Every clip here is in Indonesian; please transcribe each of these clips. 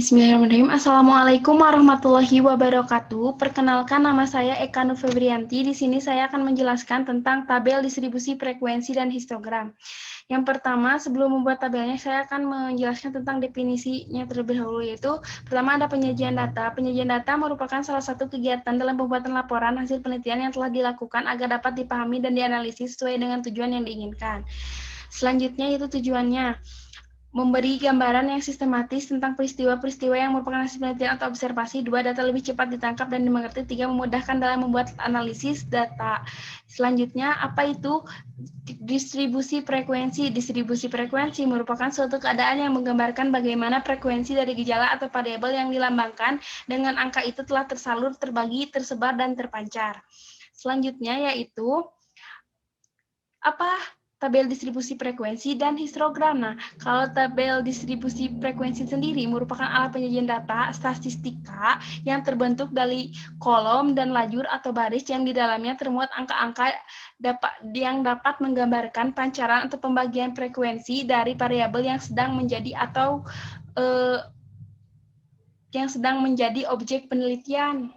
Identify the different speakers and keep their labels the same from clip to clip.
Speaker 1: Bismillahirrahmanirrahim. Assalamualaikum warahmatullahi wabarakatuh. Perkenalkan, nama saya Eka Nur Febrianti. Di sini saya akan menjelaskan tentang tabel distribusi frekuensi dan histogram. Yang pertama, sebelum membuat tabelnya, saya akan menjelaskan tentang definisinya terlebih dahulu, yaitu pertama ada penyajian data. Penyajian data merupakan salah satu kegiatan dalam pembuatan laporan hasil penelitian yang telah dilakukan agar dapat dipahami dan dianalisis sesuai dengan tujuan yang diinginkan. Selanjutnya, yaitu tujuannya memberi gambaran yang sistematis tentang peristiwa-peristiwa yang merupakan hasil penelitian atau observasi. 2. Data lebih cepat ditangkap dan dimengerti. 3. Memudahkan dalam membuat analisis data. Selanjutnya, apa itu distribusi frekuensi? Distribusi frekuensi merupakan suatu keadaan yang menggambarkan bagaimana frekuensi dari gejala atau variabel yang dilambangkan dengan angka itu telah tersalur, terbagi, tersebar, dan terpancar. Selanjutnya yaitu apa tabel distribusi frekuensi dan histogram. Nah, kalau tabel distribusi frekuensi sendiri merupakan alat penyajian data statistika yang terbentuk dari kolom dan lajur atau baris yang di dalamnya termuat angka-angka yang dapat menggambarkan pancaran atau pembagian frekuensi dari variabel yang sedang menjadi atau yang sedang menjadi objek penelitian.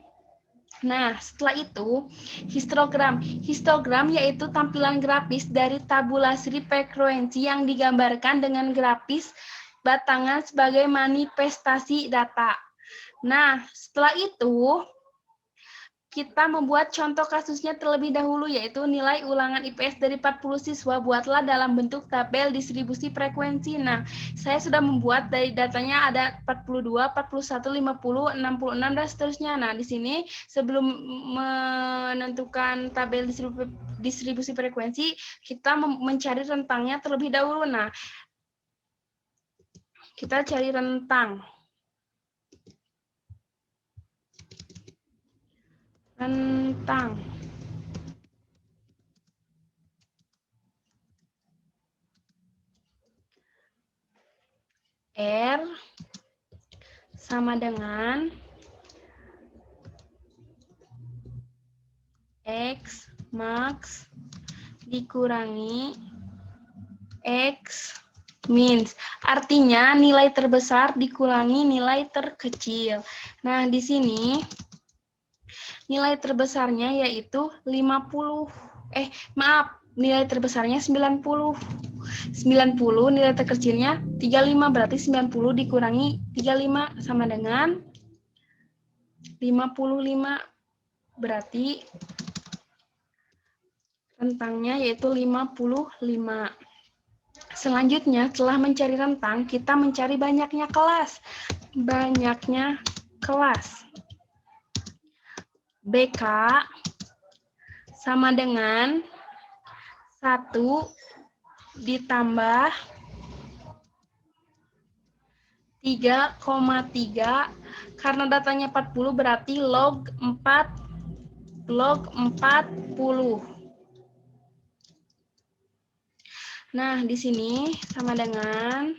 Speaker 1: Nah, setelah itu, histogram. Histogram yaitu tampilan grafis dari tabulasi frekuensi yang digambarkan dengan grafis batangan sebagai manifestasi data. Nah, setelah itu, kita membuat contoh kasusnya terlebih dahulu, yaitu nilai ulangan IPS dari 40 siswa. Buatlah dalam bentuk tabel distribusi frekuensi. Nah, saya sudah membuat dari datanya ada 42, 41, 50, 66, dan seterusnya. Nah, di sini sebelum menentukan tabel distribusi frekuensi, kita mencari rentangnya terlebih dahulu. Nah, kita cari rentang. R sama dengan X max dikurangi X min. Artinya nilai terbesar dikurangi nilai terkecil. Nah, di sini nilai terbesarnya yaitu 50. Nilai terbesarnya 90. 90, nilai terkecilnya 35, berarti 90 dikurangi 35 sama dengan 55. Berarti rentangnya yaitu 55. Selanjutnya, setelah mencari rentang, kita mencari banyaknya kelas. Banyaknya kelas. BK sama dengan 1 ditambah 3,3, karena datanya 40 berarti log 40. Nah, di sini sama dengan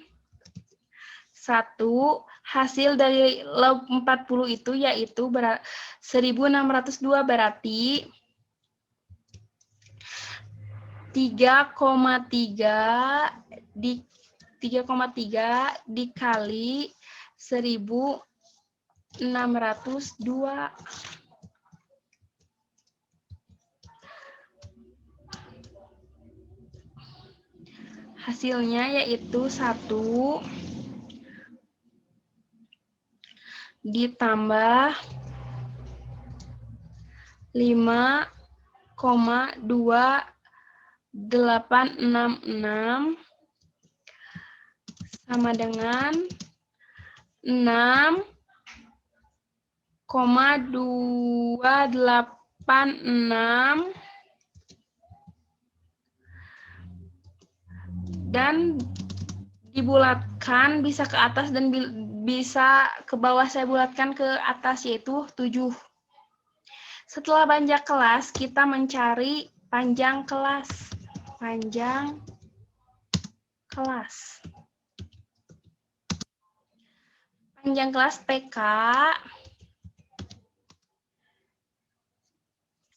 Speaker 1: 1, hasil dari log 40 itu yaitu 1602, berarti 3,3 dikali 1602. Hasilnya yaitu 1 ditambah 5,2866 sama dengan 6,286 dan dibulatkan bisa ke atas dan bisa ke bawah. Saya bulatkan ke atas yaitu 7. Setelah banyak kelas, kita mencari panjang kelas. Panjang kelas. Panjang kelas PK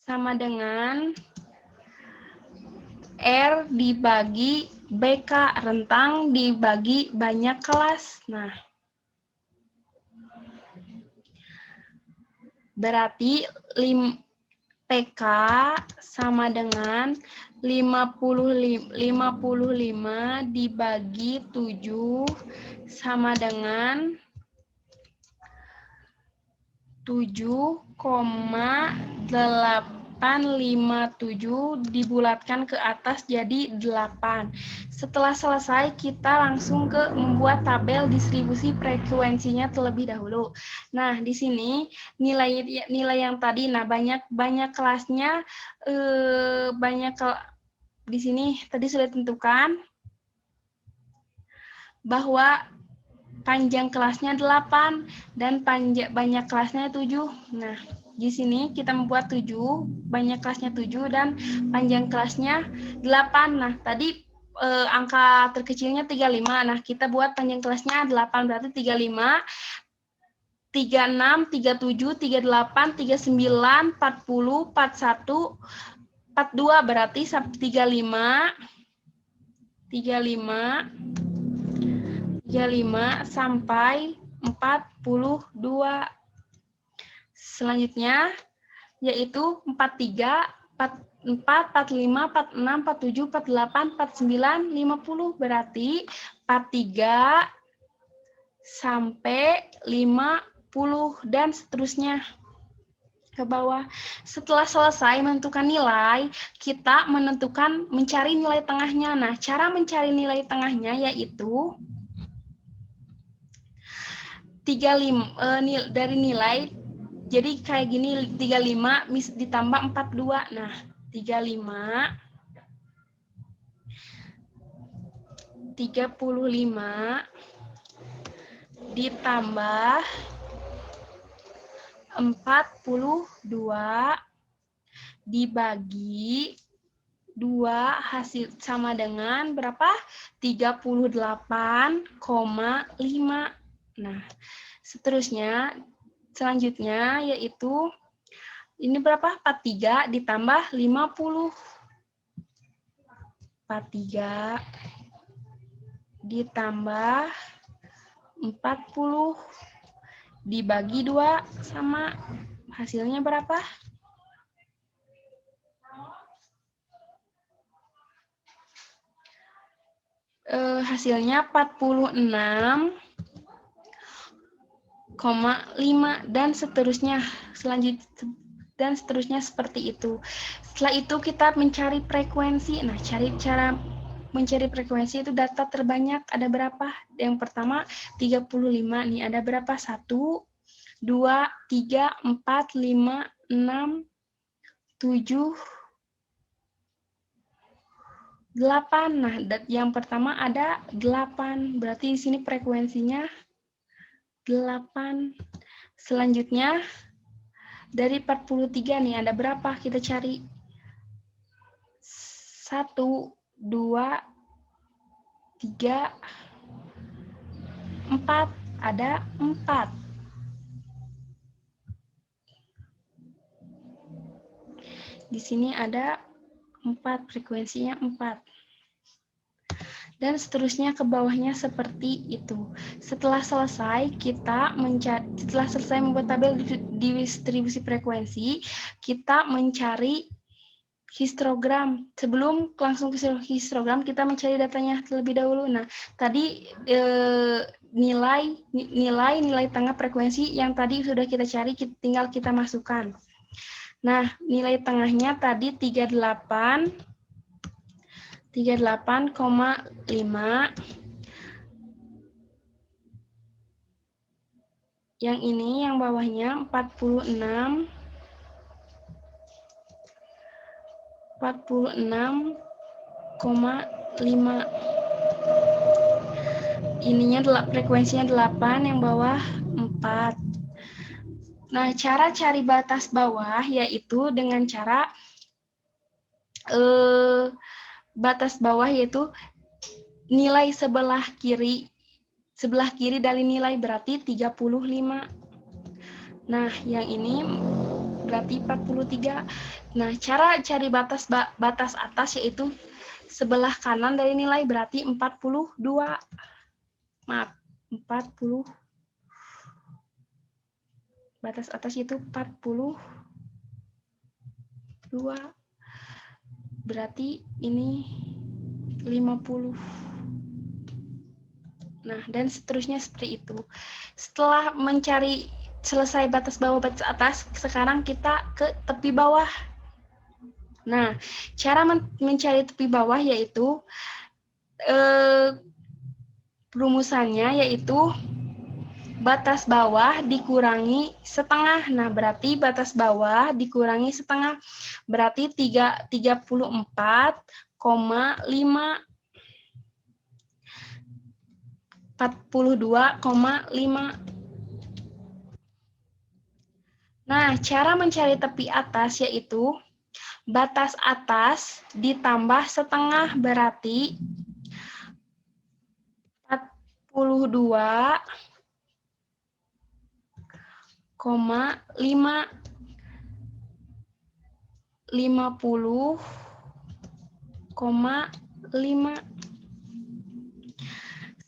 Speaker 1: sama dengan R dibagi BK, rentang dibagi banyak kelas. Nah, Berarti PK sama dengan 55 dibagi 7 sama dengan 7,857 dibulatkan ke atas jadi 8. Setelah selesai, kita langsung ke membuat tabel distribusi frekuensinya terlebih dahulu. Nah, di sini nilai yang tadi, nah banyak kelasnya, di sini tadi sudah ditentukan bahwa panjang kelasnya 8 dan banyak kelasnya 7. Nah, di sini kita membuat 7, banyak kelasnya 7 dan panjang kelasnya 8. Nah, tadi angka terkecilnya 35. Nah, kita buat panjang kelasnya 8, berarti 35, 36, 37, 38, 39, 40, 41, 42, berarti 35 sampai 42. Selanjutnya yaitu 43, 44, 45, 46, 47, 48, 49, 50. Berarti 43 sampai 50 dan seterusnya ke bawah. Setelah selesai menentukan nilai, kita mencari nilai tengahnya. Nah, cara mencari nilai tengahnya yaitu 35 dari nilai, jadi kayak gini, 35 ditambah 42. Nah, 35 ditambah 42 dibagi 2 hasil sama dengan berapa? 38,5. Nah, selanjutnya yaitu ini berapa? 43 ditambah 50. 43 ditambah 40 dibagi 2 sama hasilnya berapa? Hasilnya 46,5 dan seterusnya. Dan seterusnya seperti itu. Setelah itu kita mencari frekuensi. Nah, cara mencari frekuensi itu data terbanyak ada berapa? Yang pertama 35. Nih ada berapa? 1, 2, 3, 4, 5, 6, 7, 8. Nah, yang pertama ada 8. Berarti di sini frekuensinya 8. Selanjutnya dari 43 nih ada berapa? Kita cari. 1, 2, 3, 4. Ada 4. Di sini ada 4, frekuensinya 4. Dan seterusnya ke bawahnya seperti itu. Setelah selesai membuat tabel distribusi frekuensi, kita mencari histogram. Sebelum langsung ke histogram, kita mencari datanya terlebih dahulu. Nah, tadi nilai tengah frekuensi yang tadi sudah kita cari, tinggal kita masukkan. Nah, nilai tengahnya tadi 38,5. Yang ini yang bawahnya 46,5. Ininya frekuensinya 8, yang bawah 4. Nah, cara cari batas bawah yaitu dengan cara batas bawah yaitu nilai sebelah kiri dari nilai berarti 35. Nah, yang ini berarti 43. Nah, cara cari batas atas yaitu sebelah kanan dari nilai berarti 42. Maaf, 40. batas atas itu 42, berarti ini 50. Nah, dan seterusnya seperti itu. Setelah mencari selesai batas bawah, batas atas, sekarang kita ke tepi bawah. Nah, cara mencari tepi bawah yaitu rumusannya yaitu batas bawah dikurangi setengah. Nah, berarti batas bawah dikurangi setengah berarti 34,5. 42,5. Nah, cara mencari tepi atas yaitu batas atas ditambah setengah berarti 42,5. 50,5.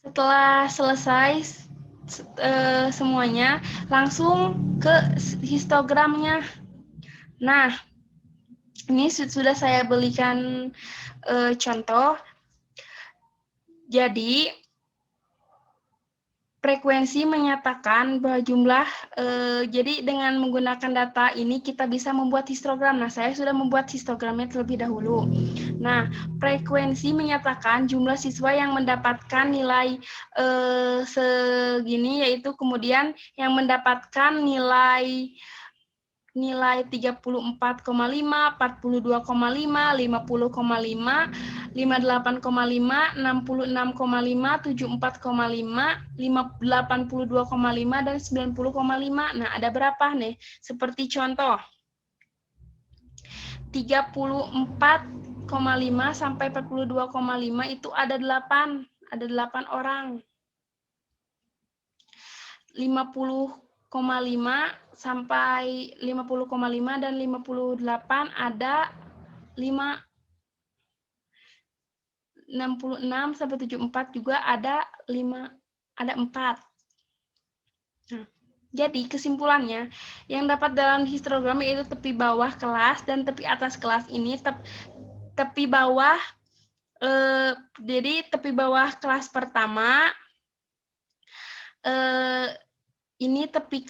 Speaker 1: Setelah selesai semuanya, langsung ke histogramnya. Nah, ini sudah saya berikan contoh. Jadi, frekuensi menyatakan bahwa jumlah, jadi dengan menggunakan data ini kita bisa membuat histogram. Nah, saya sudah membuat histogramnya terlebih dahulu. Nah, frekuensi menyatakan jumlah siswa yang mendapatkan nilai segini, yaitu kemudian yang mendapatkan nilai 34,5, 42,5, 50,5, 58,5, 66,5, 74,5, 82,5, dan 90,5. Nah, ada berapa nih? Seperti contoh, 34,5 sampai 42,5 itu ada 8 orang. 50,5 sampai 50,5 dan 58 ada 5. 66 sampai 74 juga ada 5, ada 4. Nah, jadi kesimpulannya yang dapat dalam histogram yaitu tepi bawah kelas dan tepi atas kelas ini tepi bawah jadi tepi bawah kelas pertama ini tepi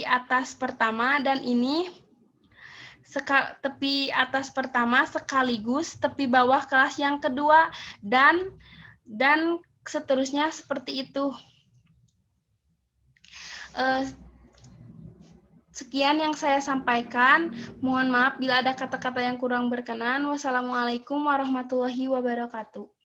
Speaker 1: atas pertama, dan ini tepi atas pertama sekaligus tepi bawah kelas yang kedua, dan seterusnya seperti itu. Sekian yang saya sampaikan. Mohon maaf bila ada kata-kata yang kurang berkenan. Wassalamualaikum warahmatullahi wabarakatuh.